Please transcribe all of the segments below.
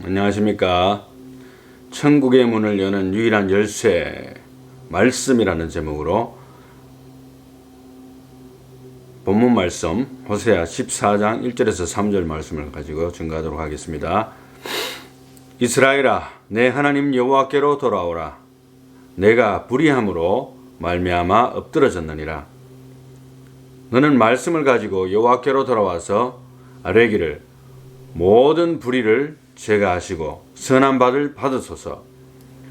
안녕하십니까. 천국의 문을 여는 유일한 열쇠 말씀이라는 제목으로 본문 말씀 호세아 14장 1절에서 3절 말씀을 가지고 증거하도록 하겠습니다. 이스라엘아, 내 하나님 여호와께로 돌아오라. 내가 불의함으로 말미암아 엎드러졌느니라. 너는 말씀을 가지고 여호와께로 돌아와서 아뢰기를 모든 불의를 제거하시고 선한 바를 받으소서.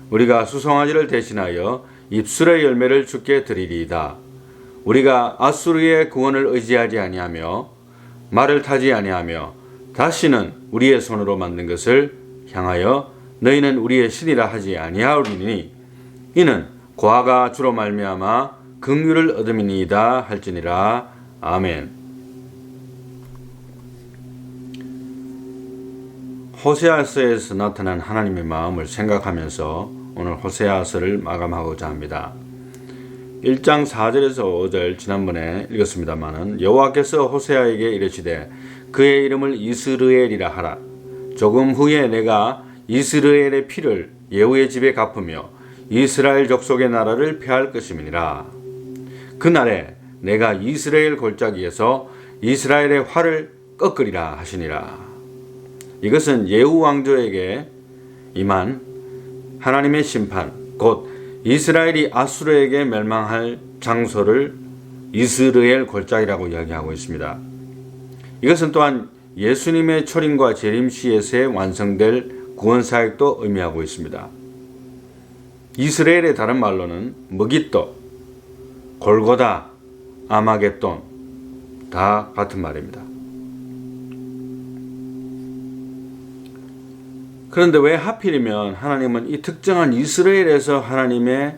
우리가 수송아지를 대신하여 입술의 열매를 주께 드리리이다. 우리가 아수르의 구원을 의지하지 아니하며 말을 타지 아니하며 다시는 우리의 손으로 만든 것을 향하여 너희는 우리의 신이라 하지 아니하오리니 이는 고아가 주로 말미암아 긍휼을 얻음이니이다 할지니라. 아멘. 호세아서에서 나타난 하나님의 마음을 생각하면서 오늘 호세아서를 마감하고자 합니다. 1장 4절에서 5절 지난번에 읽었습니다마는 여호와께서 호세아에게 이르시되 그의 이름을 이스르엘이라 하라. 조금 후에 내가 이스라엘의 피를 예후의 집에 갚으며 이스라엘 족속의 나라를 폐할 것임이니라. 그날에 내가 이스라엘 골짜기에서 이스라엘의 활을 꺾으리라 하시니라. 이것은 예후 왕조에게 임한 하나님의 심판, 곧 이스라엘이 아수르에게 멸망할 장소를 이스라엘 골짜기라고 이야기하고 있습니다. 이것은 또한 예수님의 초림과 재림 시에서의 완성될 구원사역도 의미하고 있습니다. 이스라엘의 다른 말로는 머깃도, 골고다, 아마겟돈 다 같은 말입니다. 그런데 왜 하필이면 하나님은 이 특정한 이스라엘에서 하나님의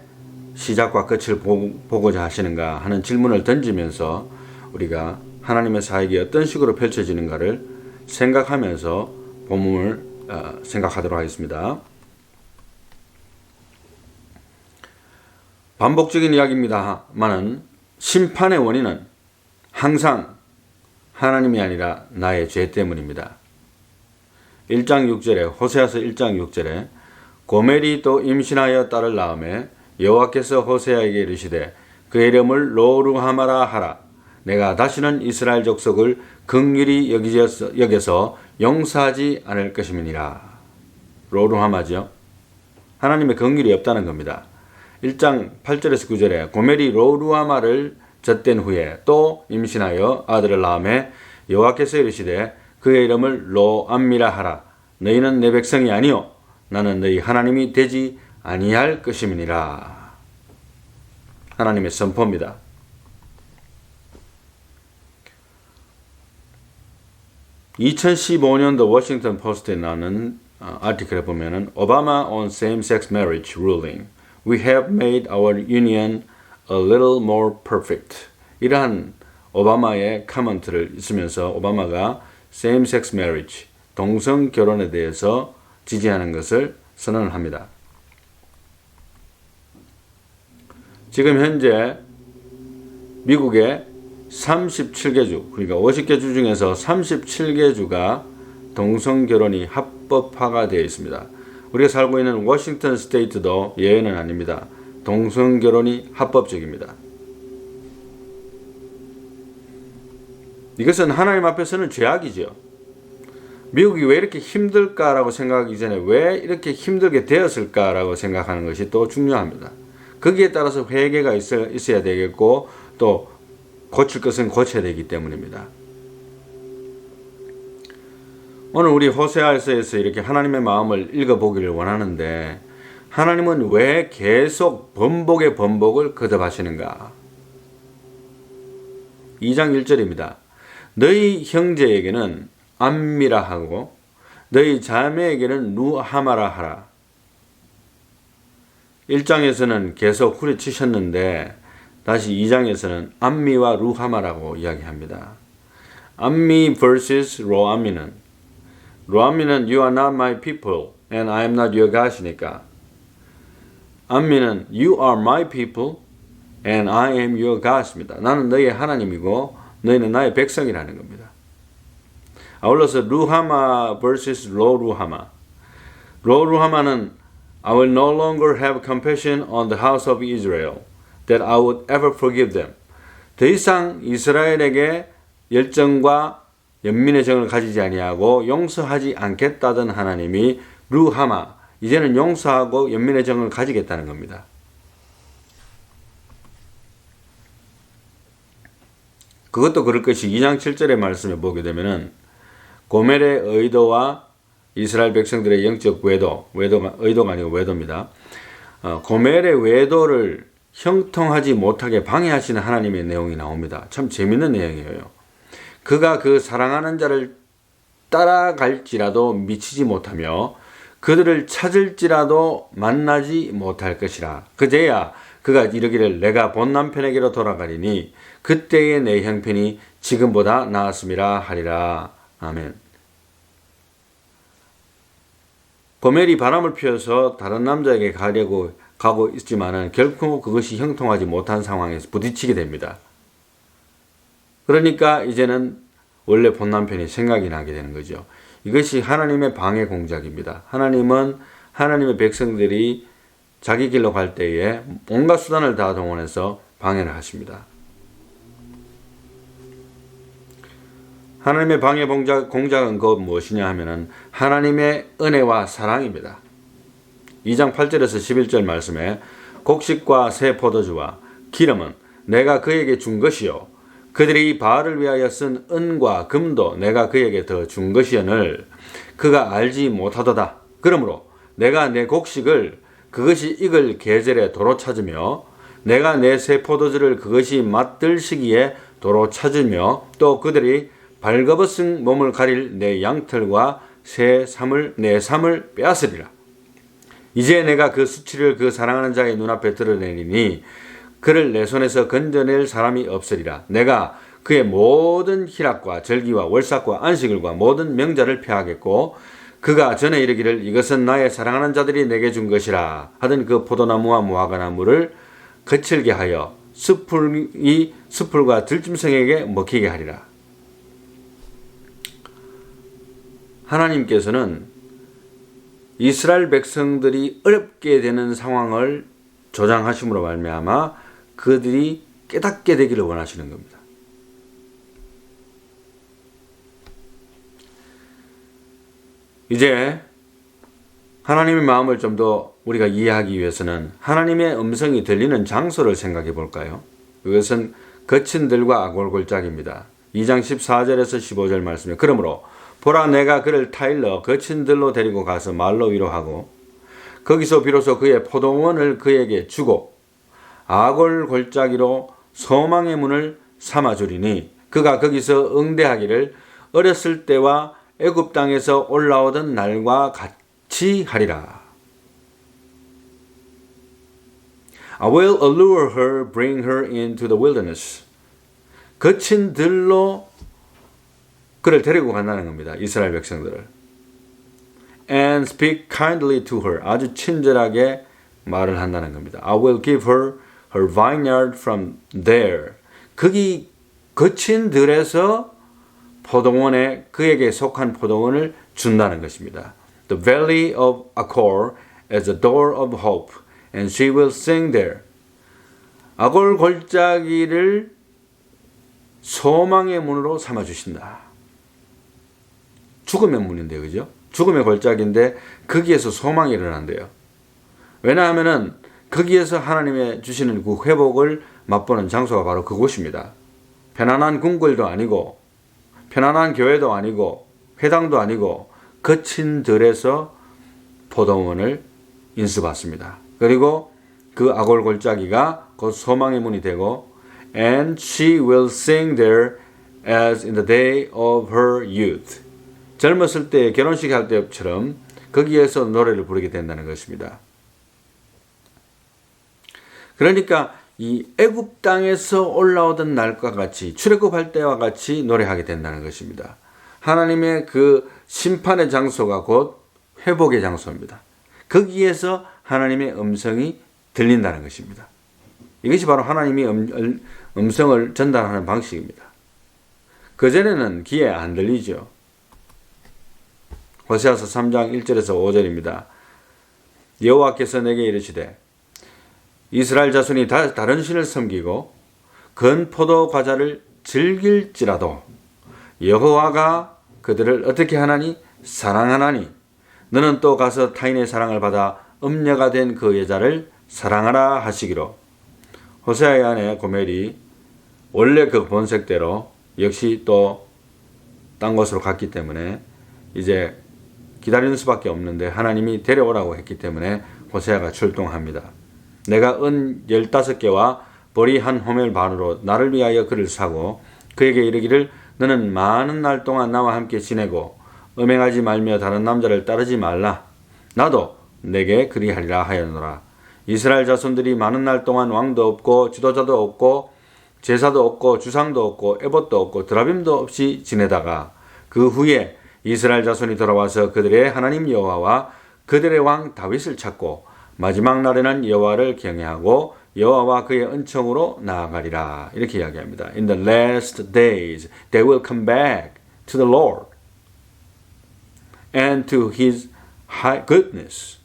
시작과 끝을 보고자 하시는가 하는 질문을 던지면서 우리가 하나님의 사역이 어떤 식으로 펼쳐지는가를 생각하면서 본문을 생각하도록 하겠습니다. 반복적인 이야기입니다만은 심판의 원인은 항상 하나님이 아니라 나의 죄 때문입니다. 1장 6절에 호세아서 1장 6절에 고멜이 또 임신하여 딸을 낳음에 여호와께서 호세아에게 이르시되 그의 이름을 로루하마라 하라. 내가 다시는 이스라엘 족속을 긍휼히 여겨서 용서하지 않을 것임이니라. 로루하마죠. 하나님의 긍휼이 없다는 겁니다. 1장 8절에서 9절에 고멜이 로루하마를 젖댄 후에 또 임신하여 아들을 낳음에 여호와께서 이르시되 그의 이름을 로암미라 하라. 너희는 내 백성이 아니요 나는 너희 하나님이 되지 아니할 것임이니라. 하나님의 선포입니다. (2015년도) 워싱턴 포스트에 나오는 아티클에 보면은 오바마 on same-sex marriage ruling. We have made our union a little more perfect. 이러한 오바마의 코멘트를 있으면서 오바마가 same-sex marriage, 동성 결혼에 대해서 지지하는 것을 선언을 합니다. 지금 현재 미국의 37개 주, 그러니까 50개 주 중에서 37개 주가 동성 결혼이 합법화가 되어 있습니다. 우리가 살고 있는 워싱턴 스테이트도 예외는 아닙니다. 동성 결혼이 합법적입니다. 이것은 하나님 앞에서는 죄악이죠. 미국이 왜 이렇게 힘들까라고 생각하기 전에 왜 이렇게 힘들게 되었을까라고 생각하는 것이 또 중요합니다. 거기에 따라서 회개가 있어야 되겠고 또 고칠 것은 고쳐야 되기 때문입니다. 오늘 우리 호세아서에서 이렇게 하나님의 마음을 읽어보기를 원하는데 하나님은 왜 계속 번복의 번복을 거듭하시는가? 2장 1절입니다. 너희 형제에게는 암미라 하고 너희 자매에게는 루하마라 하라. 1장에서는 계속 후려치셨는데 다시 2장에서는 암미와 루하마라고 이야기합니다. 암미 vs 로암미는 You are not my people and I am not your God이니까 암미는 You are my people and I am your God입니다. 나는 너의 하나님이고 너희는 나의 백성이라는 겁니다. 아울러서 루하마 vs 로루하마. 로루하마는 I will no longer have compassion on the house of Israel, that I would ever forgive them. 더 이상 이스라엘에게 열정과 연민의 정을 가지지 아니하고 용서하지 않겠다던 하나님이 루하마, 이제는 용서하고 연민의 정을 가지겠다는 겁니다. 그것도 그럴 것이 2장 7절의 말씀을 보게 되면은 고멜의 의도와 이스라엘 백성들의 영적 의도가 아니고 외도입니다. 고멜의 외도를 형통하지 못하게 방해하시는 하나님의 내용이 나옵니다. 참 재밌는 내용이에요. 그가 그 사랑하는 자를 따라갈지라도 미치지 못하며 그들을 찾을지라도 만나지 못할 것이라. 그제야 그가 이르기를 내가 본 남편에게로 돌아가리니 그때의 내 형편이 지금보다 나았음이라 하리라. 아멘. 고멜이 바람을 피워서 다른 남자에게 가고 있지만은 결코 그것이 형통하지 못한 상황에서 부딪히게 됩니다. 그러니까 이제는 원래 본 남편이 생각이 나게 되는 거죠. 이것이 하나님의 방해 공작입니다. 하나님은 하나님의 백성들이 자기 길로 갈 때에 온갖 수단을 다 동원해서 방해를 하십니다. 하나님의 방해 공작은 그 무엇이냐 하면은 하나님의 은혜와 사랑입니다. 2장 8절에서 11절 말씀에 곡식과 새 포도주와 기름은 내가 그에게 준 것이요 그들이 바알을 위하여 쓴 은과 금도 내가 그에게 더 준 것이여늘 그가 알지 못하도다. 그러므로 내가 내 곡식을 그것이 익을 계절에 도로 찾으며 내가 내 새 포도주를 그것이 맛들 시기에 도로 찾으며 또 그들이 발거벗은 몸을 가릴 내 양털과 내 삶을 빼앗으리라. 이제 내가 그 수치를 그 사랑하는 자의 눈앞에 드러내리니 그를 내 손에서 건져낼 사람이 없으리라. 내가 그의 모든 희락과 절기와 월삭과 안식일과 모든 명절을 폐하겠고 그가 전에 이르기를 이것은 나의 사랑하는 자들이 내게 준 것이라 하던 그 포도나무와 무화과나무를 거칠게 하여 숯불과 들짐승에게 먹히게 하리라. 하나님께서는 이스라엘 백성들이 어렵게 되는 상황을 조장하심으로 말미암아 그들이 깨닫게 되기를 원하시는 겁니다. 이제 하나님의 마음을 좀 더 우리가 이해하기 위해서는 하나님의 음성이 들리는 장소를 생각해 볼까요? 이것은 거친 들과 아골골짝입니다. 2장 14절에서 15절 말씀에 그러므로 보라 내가 그를 타일러 거친 들로 데리고 가서 말로 위로하고 거기서 비로소 그의 포도원을 그에게 주고 아골골짜기로 소망의 문을 삼아주리니 그가 거기서 응대하기를 어렸을 때와 애굽 땅에서 올라오던 날과 같이 하리라. I will allure her, bring her into the wilderness. 거친 들로 그를 데리고 간다는 겁니다. 이스라엘 백성들을. And speak kindly to her. 아주 친절하게 말을 한다는 겁니다. I will give her her vineyard from there. 거기 거친 들에서 포도원에 그에게 속한 포도원을 준다는 것입니다. The valley of Achor as a door of hope, and she will sing there. 아골 골짜기를 소망의 문으로 삼아 주신다. 죽음의 문인데 그죠? 죽음의 골짜기인데 거기에서 소망이 일어난대요. 왜냐하면은 거기에서 하나님의 주시는 그 회복을 맛보는 장소가 바로 그곳입니다. 편안한 궁궐도 아니고 편안한 교회도 아니고 회당도 아니고 거친 들에서 포도원을 인수받습니다. 그리고 그 아골 골짜기가 곧 소망의 문이 되고 And she will sing there as in the day of her youth. 젊었을 때 결혼식 할 때처럼 거기에서 노래를 부르게 된다는 것입니다. 그러니까 이 애굽 땅에서 올라오던 날과 같이 출애굽할 때와 같이 노래하게 된다는 것입니다. 하나님의 그 심판의 장소가 곧 회복의 장소입니다. 거기에서 하나님의 음성이 들린다는 것입니다. 이것이 바로 하나님이 음성을 전달하는 방식입니다. 그전에는 귀에 안 들리죠. 호세아서 3장 1절에서 5절입니다. 여호와께서 내게 이르시되 이스라엘 자손이 다른 신을 섬기고 건 포도 과자를 즐길지라도 여호와가 그들을 어떻게 하나니? 사랑하나니 너는 또 가서 타인의 사랑을 받아 음녀가 된 그 여자를 사랑하라 하시기로. 호세아의 아내 고멜이 원래 그 본색대로 역시 또 딴 곳으로 갔기 때문에 이제 기다리는 수밖에 없는데 하나님이 데려오라고 했기 때문에 호세아가 출동합니다. 내가 은 15개와 보리 한 호멜 반으로 나를 위하여 그를 사고 그에게 이르기를 너는 많은 날 동안 나와 함께 지내고 음행하지 말며 다른 남자를 따르지 말라. 나도 내게 그리하리라 하였노라. 이스라엘 자손들이 많은 날 동안 왕도 없고 지도자도 없고 제사도 없고 주상도 없고 에봇도 없고 드라빔도 없이 지내다가 그 후에 이스라엘 자손이 돌아와서 그들의 하나님 여호와와 그들의 왕 다윗을 찾고 마지막 날에는 여호와를 경외하고 여호와와 그의 은총으로 나아가리라. 이렇게 이야기합니다. In the last days they will come back to the Lord and to His high goodness.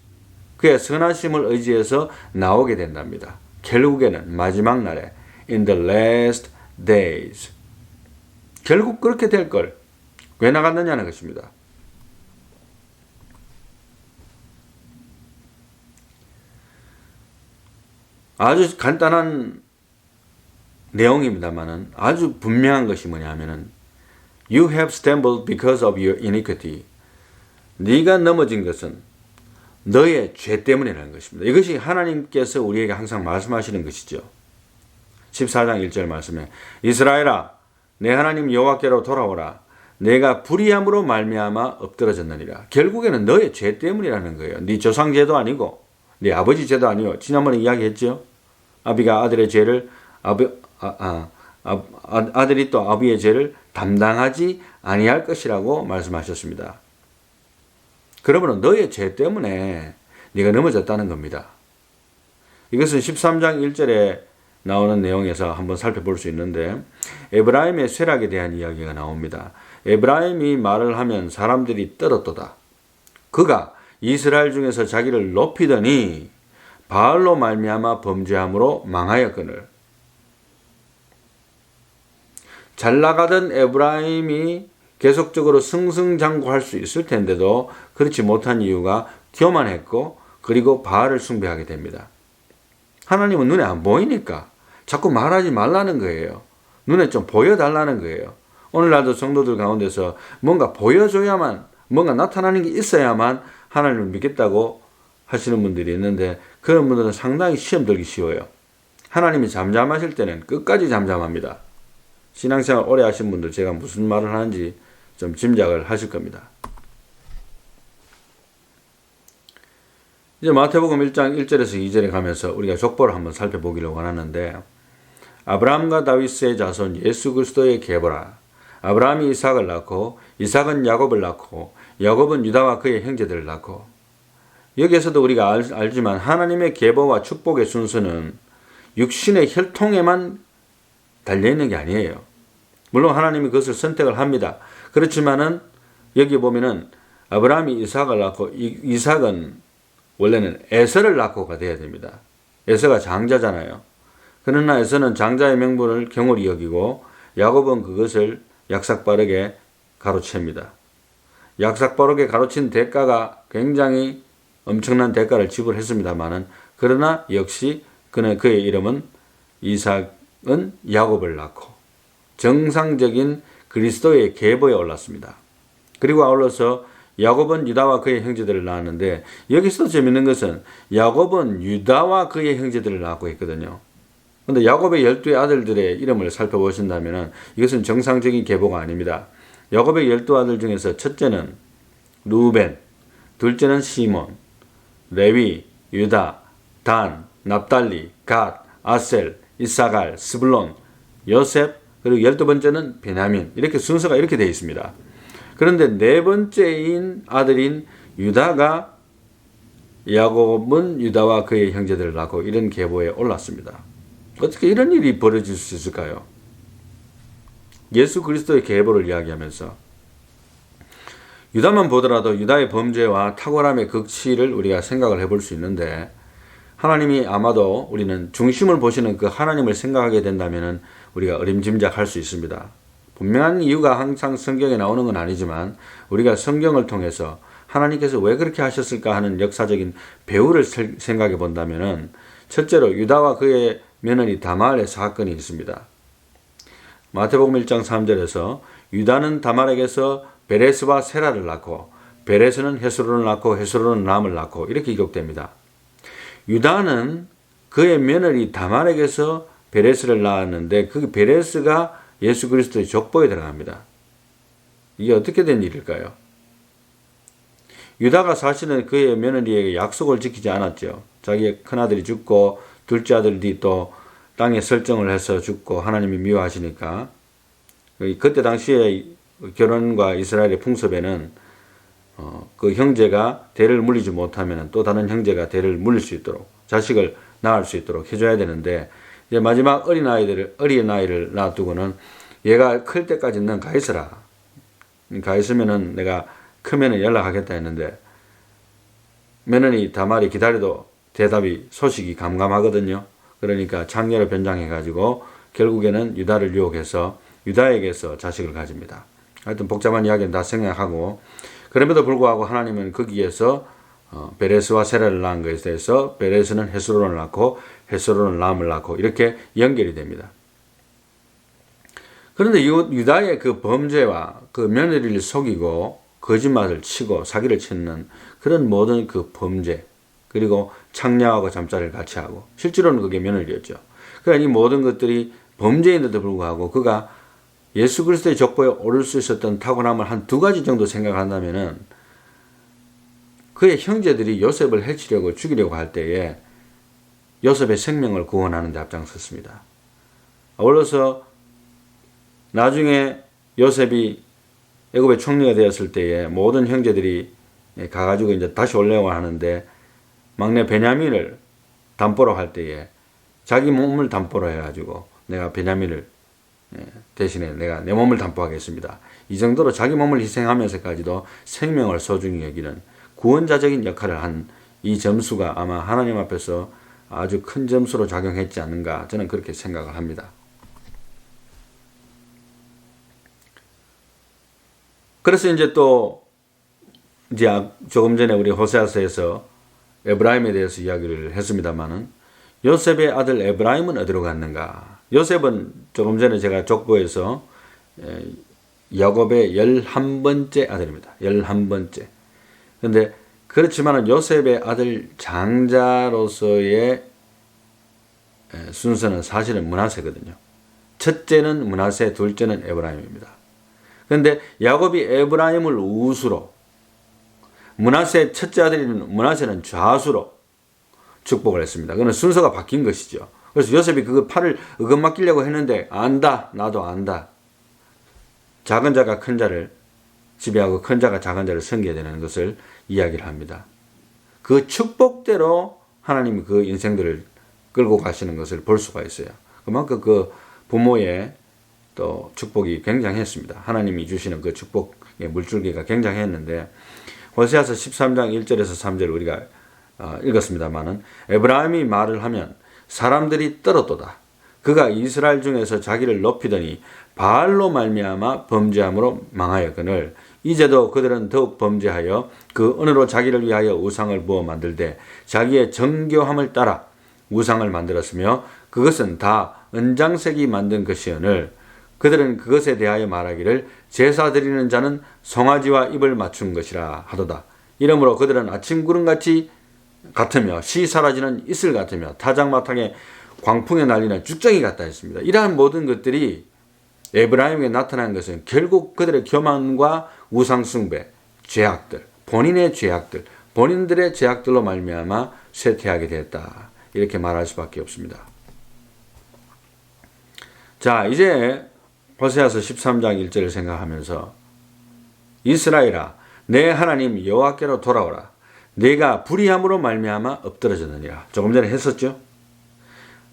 그의 선하심을 의지해서 나오게 된답니다. 결국에는 마지막 날에 in the last days. 결국 그렇게 될 걸 왜 나갔느냐는 것입니다. 아주 간단한 내용입니다만은 아주 분명한 것이 뭐냐면은 You have stumbled because of your iniquity. 네가 넘어진 것은 너의 죄 때문이라는 것입니다. 이것이 하나님께서 우리에게 항상 말씀하시는 것이죠. 14장 1절 말씀에 이스라엘아 내 하나님 여호와께로 돌아오라. 내가 불의함으로 말미암아 엎드러졌느니라. 결국에는 너의 죄 때문이라는 거예요. 네 조상 죄도 아니고 네 아버지 죄도 아니고 지난번에 이야기했죠. 아비가 아들의 죄를 아들이 또 아비의 죄를 담당하지 아니할 것이라고 말씀하셨습니다. 그러므로 너의 죄 때문에 네가 넘어졌다는 겁니다. 이것은 13장 1절에 나오는 내용에서 한번 살펴볼 수 있는데 에브라임의 쇠락에 대한 이야기가 나옵니다. 에브라임이 말을 하면 사람들이 떨었도다. 그가 이스라엘 중에서 자기를 높이더니 바알로 말미암아 범죄함으로 망하였거늘. 잘 나가던 에브라임이 계속적으로 승승장구할 수 있을 텐데도 그렇지 못한 이유가 교만했고 그리고 바알을 숭배하게 됩니다. 하나님은 눈에 안 보이니까 자꾸 말하지 말라는 거예요. 눈에 좀 보여달라는 거예요. 오늘날도 성도들 가운데서 뭔가 보여줘야만 뭔가 나타나는 게 있어야만 하나님을 믿겠다고 하시는 분들이 있는데 그런 분들은 상당히 시험 들기 쉬워요. 하나님이 잠잠하실 때는 끝까지 잠잠합니다. 신앙생활 오래 하신 분들 제가 무슨 말을 하는지 좀 짐작을 하실 겁니다. 이제 마태복음 1장 1절에서 2절에 가면서 우리가 족보를 한번 살펴보기를 원하는데 아브라함과 다윗의 자손 예수 그리스도의 계보라. 아브라함이 이삭을 낳고 이삭은 야곱을 낳고 야곱은 유다와 그의 형제들을 낳고 여기에서도 우리가 알지만 하나님의 계보와 축복의 순서는 육신의 혈통에만 달려있는 게 아니에요. 물론 하나님이 그것을 선택을 합니다. 그렇지만은 여기 보면은 아브라함이 이삭을 낳고 이삭은 원래는 에서를 낳고가 돼야 됩니다. 에서가 장자잖아요. 그러나 에서는 장자의 명분을 경홀히 여기고 야곱은 그것을 약삭빠르게 가로챕니다. 약삭빠르게 가로친 대가가 굉장히 엄청난 대가를 지불했습니다만은 그러나 역시 그의 이름은 이삭은 야곱을 낳고 정상적인 그리스도의 계보에 올랐습니다. 그리고 아울러서 야곱은 유다와 그의 형제들을 낳았는데 여기서도 재밌는 것은 야곱은 유다와 그의 형제들을 낳고 있거든요. 그런데 야곱의 12 아들들의 이름을 살펴보신다면 이것은 정상적인 계보가 아닙니다. 야곱의 12아들 중에서 첫째는 루벤, 둘째는 시몬, 레위, 유다, 단, 납달리, 갓, 아셀, 이사갈, 스불론, 요셉, 그리고 12번째는 베냐민. 이렇게 순서가 이렇게 되어 있습니다. 그런데 네 번째인 아들인 유다가 야곱은 유다와 그의 형제들을 낳고 이런 계보에 올랐습니다. 어떻게 이런 일이 벌어질 수 있을까요? 예수 그리스도의 계보를 이야기하면서 유다만 보더라도 유다의 범죄와 탁월함의 극치를 우리가 생각을 해볼 수 있는데 하나님이 아마도 우리는 중심을 보시는 그 하나님을 생각하게 된다면 우리가 어림짐작할 수 있습니다. 분명한 이유가 항상 성경에 나오는 건 아니지만 우리가 성경을 통해서 하나님께서 왜 그렇게 하셨을까 하는 역사적인 배후를 생각해 본다면 첫째로 유다와 그의 며느리 다말의 사건이 있습니다. 마태복음 1장 3절에서 유다는 다말에게서 베레스와 세라를 낳고 베레스는 헤스론을 낳고 헤스론은 람을 낳고 이렇게 기록됩니다. 유다는 그의 며느리 다말에게서 베레스를 낳았는데 그 베레스가 예수 그리스도의 족보에 들어갑니다. 이게 어떻게 된 일일까요? 유다가 사실은 그의 며느리에게 약속을 지키지 않았죠. 자기의 큰아들이 죽고 둘째 아들이 또 땅에 설정을 해서 죽고 하나님이 미워하시니까 그때 당시에 결혼과 이스라엘의 풍습에는 그 형제가 대를 물리지 못하면 또 다른 형제가 대를 물릴 수 있도록 자식을 낳을 수 있도록 해줘야 되는데 이제 마지막 어린아이를 놔두고는 얘가 클 때까지 넌 가 있어라. 가 있으면은 내가 크면은 연락하겠다 했는데 며느리 다말이 기다려도 대답이 소식이 감감하거든요. 그러니까 창녀로 변장해가지고 결국에는 유다를 유혹해서 유다에게서 자식을 가집니다. 하여튼 복잡한 이야기는 다 생략하고 그럼에도 불구하고 하나님은 거기에서 베레스와 세라를 낳은 것에 대해서 베레스는 헤스론을 낳고 헤스론은 람을 낳고 이렇게 연결이 됩니다. 그런데 유다의 그 범죄와 그 며느리를 속이고 거짓말을 치고 사기를 치는 그런 모든 그 범죄 그리고 창녀하고 잠자리를 같이 하고 실제로는 그게 며느리였죠. 그러니까 이 모든 것들이 범죄인데도 불구하고 그가 예수 그리스도의 족보에 오를 수 있었던 탁월함을 한 두 가지 정도 생각한다면은 그의 형제들이 요셉을 해치려고 죽이려고 할 때에 요셉의 생명을 구원하는 데 앞장섰습니다. 아울러서 나중에 요셉이 애굽의 총리가 되었을 때에 모든 형제들이 가가지고 이제 다시 올려고 하는데 막내 베냐민을 담보로 할 때에 자기 몸을 담보로 해가지고 내가 베냐민을 대신에 내가 내 몸을 담보하겠습니다. 이 정도로 자기 몸을 희생하면서까지도 생명을 소중히 여기는 구원자적인 역할을 한 이 점수가 아마 하나님 앞에서 아주 큰 점수로 작용했지 않는가 저는 그렇게 생각을 합니다. 그래서 이제 또 이제 조금 전에 우리 호세아서에서 에브라임에 대해서 이야기를 했습니다만은 요셉의 아들 에브라임은 어디로 갔는가? 요셉은 조금 전에 제가 족보에서 야곱의 11번째 아들입니다. 11번째. 그런데 그렇지만 요셉의 아들 장자로서의 순서는 사실은 므낫세거든요. 첫째는 므낫세, 둘째는 에브라임입니다. 그런데 야곱이 에브라임을 우수로 므낫세 첫째 아들인 므낫세는 좌수로 축복을 했습니다. 그건 순서가 바뀐 것이죠. 그래서 요셉이 그 팔을 얻어맞기려고 했는데 안다, 나도 안다. 작은 자가 큰 자를 지배하고 큰 자가 작은 자를 섬겨야 되는 것을 이야기를 합니다. 그 축복대로 하나님이 그 인생들을 끌고 가시는 것을 볼 수가 있어요. 그만큼 그 부모의 또 축복이 굉장했습니다. 하나님이 주시는 그 축복의 물줄기가 굉장했는데 호세아서 13장 1절에서 3절 우리가 읽었습니다마는 에브라임이 말을 하면 사람들이 떨었도다. 그가 이스라엘 중에서 자기를 높이더니 바알로 말미암아 범죄함으로 망하였거늘 이제도 그들은 더욱 범죄하여 그 은으로 자기를 위하여 우상을 부어 만들되 자기의 정교함을 따라 우상을 만들었으며 그것은 다 은장색이 만든 것이오늘 그들은 그것에 대하여 말하기를 제사 드리는 자는 송아지와 입을 맞춘 것이라 하도다. 이러므로 그들은 아침 구름같이 같으며 시 사라지는 이슬 같으며 타작마탕에 광풍에 날리는 죽정이 같다 했습니다. 이러한 모든 것들이 에브라임에게 나타난 것은 결국 그들의 교만과 우상숭배, 죄악들, 본인의 죄악들, 본인들의 죄악들로 말미암아 쇠퇴하게 되었다. 이렇게 말할 수밖에 없습니다. 자, 이제 호세아서 13장 1절을 생각하면서 이스라엘아 내 하나님 여호와께로 돌아오라. 내가 불의함으로 말미암아 엎드러졌느니라. 조금 전에 했었죠.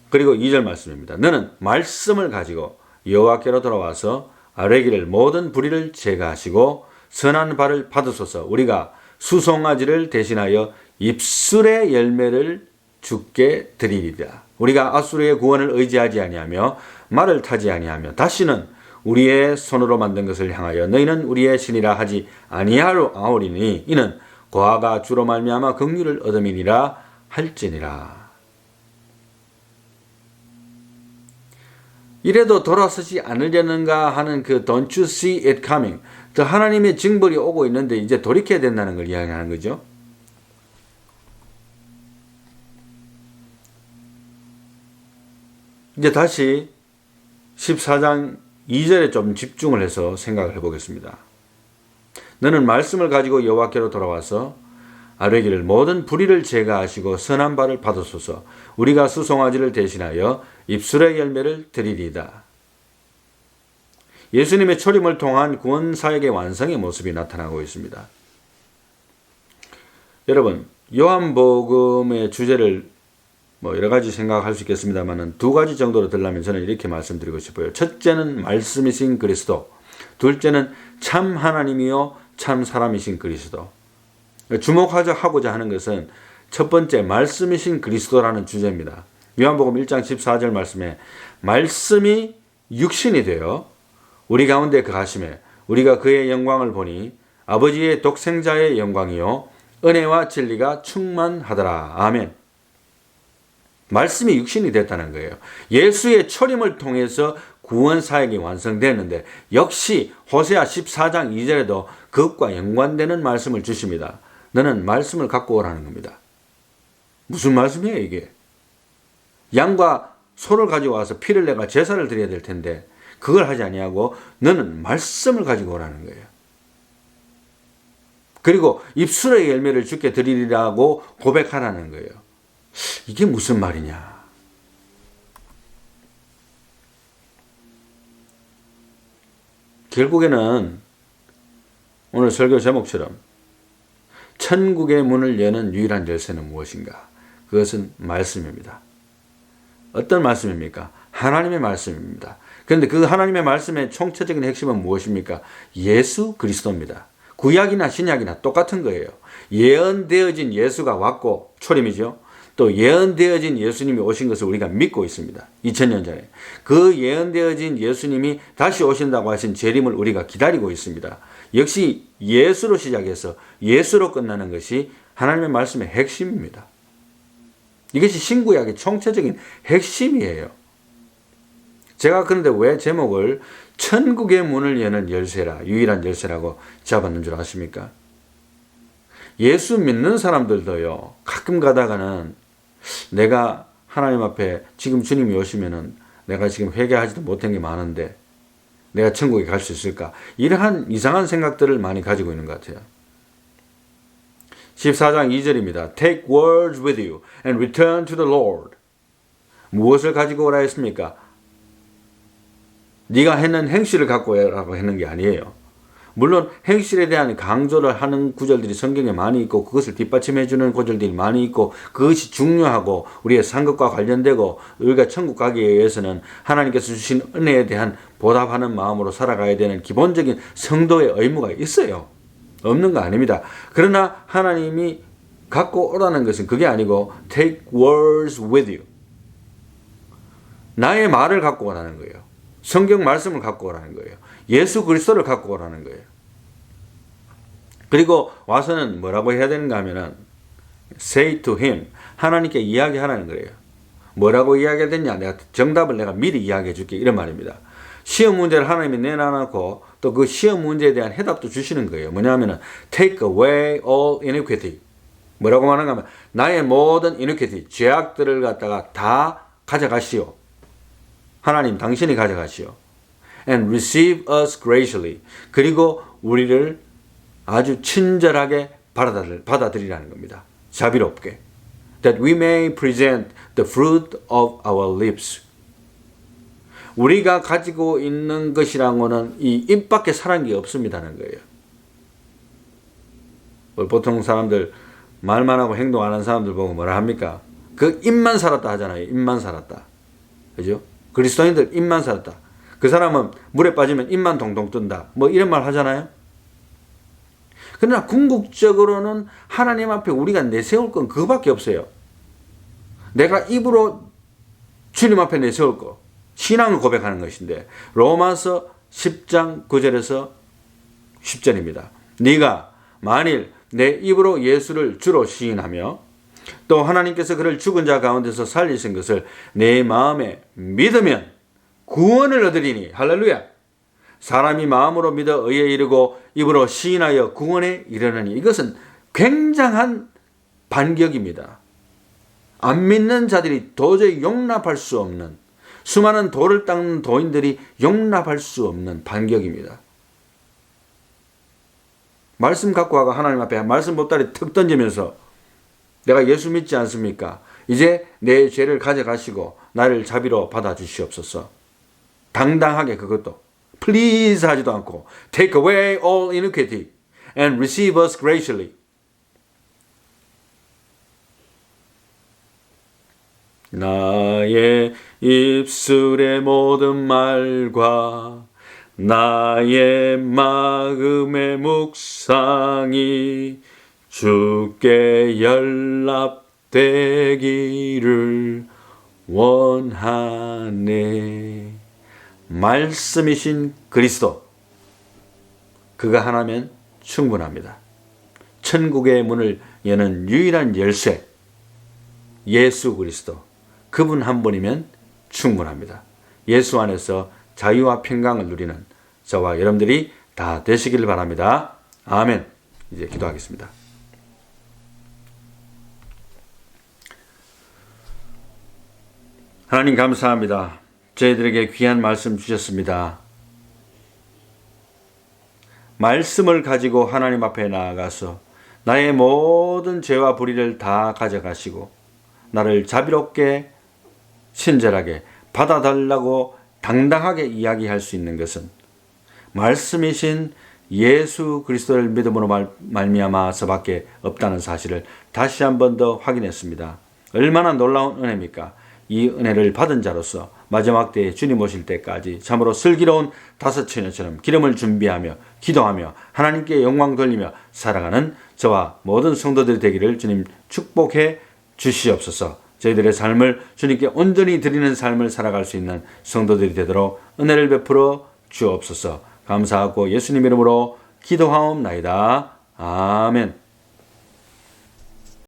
그리고 2절 말씀입니다. 너는 말씀을 가지고 여호와께로 돌아와서 아뢰기를 모든 불의를 제거하시고 선한 바를 받으소서. 우리가 수송아지를 대신하여 입술의 열매를 주께 드리리라. 우리가 아수르의 구원을 의지하지 아니하며 말을 타지 아니하며 다시는 우리의 손으로 만든 것을 향하여 너희는 우리의 신이라 하지 아니하오리니 이는 고아가 주로 말미암아 긍휼을 얻음이니라 할지니라. 이래도 돌아서지 않으려는가 하는 그 Don't you see it coming, 하나님의 징벌이 오고 있는데 이제 돌이켜야 된다는 걸 이야기하는 거죠. 이제 다시 14장 2절에 좀 집중을 해서 생각을 해보겠습니다. 너는 말씀을 가지고 여호와께로 돌아와서 아뢰기를 모든 불의를 제거하시고 선한 바를 받으소서. 우리가 수송아지를 대신하여 입술의 열매를 드리리이다. 예수님의 초림을 통한 구원사역의 완성의 모습이 나타나고 있습니다. 여러분, 요한복음의 주제를 여러 가지 생각할 수 있겠습니다만 두 가지 정도로 들려면 저는 이렇게 말씀드리고 싶어요. 첫째는 말씀이신 그리스도, 둘째는 참 하나님이요 참 사람이신 그리스도. 주목하고자 하는 것은 첫 번째 말씀이신 그리스도라는 주제입니다. 요한복음 1장 14절 말씀에 말씀이 육신이 되어 우리 가운데 거하심에 우리가 그의 영광을 보니 아버지의 독생자의 영광이요 은혜와 진리가 충만하더라. 아멘. 말씀이 육신이 됐다는 거예요. 예수의 초림을 통해서 구원 사역이 완성되었는데 역시 호세아 14장 2절에도 그것과 연관되는 말씀을 주십니다. 너는 말씀을 갖고 오라는 겁니다. 무슨 말씀이에요 이게? 양과 소를 가지고 와서 피를 내가 제사를 드려야 될 텐데 그걸 하지 아니하고 너는 말씀을 가지고 오라는 거예요. 그리고 입술의 열매를 주께 드리리라고 고백하라는 거예요. 이게 무슨 말이냐? 결국에는 오늘 설교 제목처럼 천국의 문을 여는 유일한 열쇠는 무엇인가? 그것은 말씀입니다. 어떤 말씀입니까? 하나님의 말씀입니다. 그런데 그 하나님의 말씀의 총체적인 핵심은 무엇입니까? 예수 그리스도입니다. 구약이나 신약이나 똑같은 거예요. 예언되어진 예수가 왔고 초림이죠. 또 예언되어진 예수님이 오신 것을 우리가 믿고 있습니다. 2000년 전에. 그 예언되어진 예수님이 다시 오신다고 하신 재림을 우리가 기다리고 있습니다. 역시 예수로 시작해서 예수로 끝나는 것이 하나님의 말씀의 핵심입니다. 이것이 신구약의 총체적인 핵심이에요. 제가 그런데 왜 제목을 천국의 문을 여는 열쇠라, 유일한 열쇠라고 잡았는 줄 아십니까? 예수 믿는 사람들도요, 가끔 가다가는 내가 하나님 앞에 지금 주님이 오시면은 내가 지금 회개하지도 못한 게 많은데 내가 천국에 갈 수 있을까? 이러한 이상한 생각들을 많이 가지고 있는 것 같아요. 14장 2절입니다. Take words with you and return to the Lord. 무엇을 가지고 오라 했습니까? 네가 했는 행실을 갖고 오라고 했는 게 아니에요. 물론 행실에 대한 강조를 하는 구절들이 성경에 많이 있고 그것을 뒷받침해 주는 구절들이 많이 있고 그것이 중요하고 우리의 상급과 관련되고 우리가 천국 가기에 위해서는 하나님께서 주신 은혜에 대한 보답하는 마음으로 살아가야 되는 기본적인 성도의 의무가 있어요. 없는 거 아닙니다. 그러나 하나님이 갖고 오라는 것은 그게 아니고 take words with you. 나의 말을 갖고 오라는 거예요. 성경 말씀을 갖고 오라는 거예요. 예수 그리스도를 갖고 오라는 거예요. 그리고 와서는 뭐라고 해야 되는가 하면은 say to him. 하나님께 이야기하라는 거예요. 뭐라고 이야기해야 되냐? 내가 정답을 내가 미리 이야기해 줄게. 이런 말입니다. 시험 문제를 하나님이 내놔놓고 또 그 시험 문제에 대한 해답도 주시는 거예요. 뭐냐면은 take away all iniquity. 뭐라고 말하는가 하면 나의 모든 iniquity, 죄악들을 갖다가 다 가져가시오. 하나님 당신이 가져가시오. And receive us graciously. 그리고 우리를 아주 친절하게 받아들이라는 겁니다. 자비롭게. That we may present the fruit of our lips. 우리가 가지고 있는 것이라고는 이 입 밖에 살아난 게 없습니다는 거예요. 보통 사람들 말만 하고 행동 안 하는 사람들 보고 뭐라 합니까? 그 입만 살았다 하잖아요. 입만 살았다. 그죠? 그리스도인들 입만 살았다. 그 사람은 물에 빠지면 입만 동동 뜬다. 뭐 이런 말 하잖아요. 그러나 궁극적으로는 하나님 앞에 우리가 내세울 건 그거밖에 없어요. 내가 입으로 주님 앞에 내세울 거, 신앙을 고백하는 것인데 로마서 10장 9절에서 10절입니다. 네가 만일 내 입으로 예수를 주로 시인하며 또 하나님께서 그를 죽은 자 가운데서 살리신 것을 내 마음에 믿으면 구원을 얻으리니. 할렐루야. 사람이 마음으로 믿어 의에 이르고 입으로 시인하여 구원에 이르느니. 이것은 굉장한 반격입니다. 안 믿는 자들이 도저히 용납할 수 없는, 수많은 돌을 닦는 도인들이 용납할 수 없는 반격입니다. 말씀 갖고 와가 하나님 앞에 말씀 보따리 턱 던지면서 내가 예수 믿지 않습니까? 이제 내 죄를 가져가시고 나를 자비로 받아주시옵소서. 당당하게 그것도 please 하지도 않고 take away all iniquity and receive us graciously. 나의 입술의 모든 말과 나의 마음의 묵상이 주께 연락되기를 원하네. 말씀이신 그리스도, 그가 하나면 충분합니다. 천국의 문을 여는 유일한 열쇠, 예수 그리스도, 그분 한 분이면 충분합니다. 예수 안에서 자유와 평강을 누리는 저와 여러분들이 다 되시기를 바랍니다. 아멘. 이제 기도하겠습니다. 하나님 감사합니다. 저희들에게 귀한 말씀 주셨습니다. 말씀을 가지고 하나님 앞에 나아가서 나의 모든 죄와 불의를 다 가져가시고 나를 자비롭게 친절하게 받아달라고 당당하게 이야기할 수 있는 것은 말씀이신 예수 그리스도를 믿음으로 말미암아서밖에 없다는 사실을 다시 한 번 더 확인했습니다. 얼마나 놀라운 은혜입니까? 이 은혜를 받은 자로서 마지막 때에 주님 오실 때까지 참으로 슬기로운 다섯 처녀처럼 기름을 준비하며 기도하며 하나님께 영광 돌리며 살아가는 저와 모든 성도들이 되기를 주님 축복해 주시옵소서. 저희들의 삶을 주님께 온전히 드리는 삶을 살아갈 수 있는 성도들이 되도록 은혜를 베풀어 주옵소서. 감사하고 예수님 이름으로 기도하옵나이다. 아멘.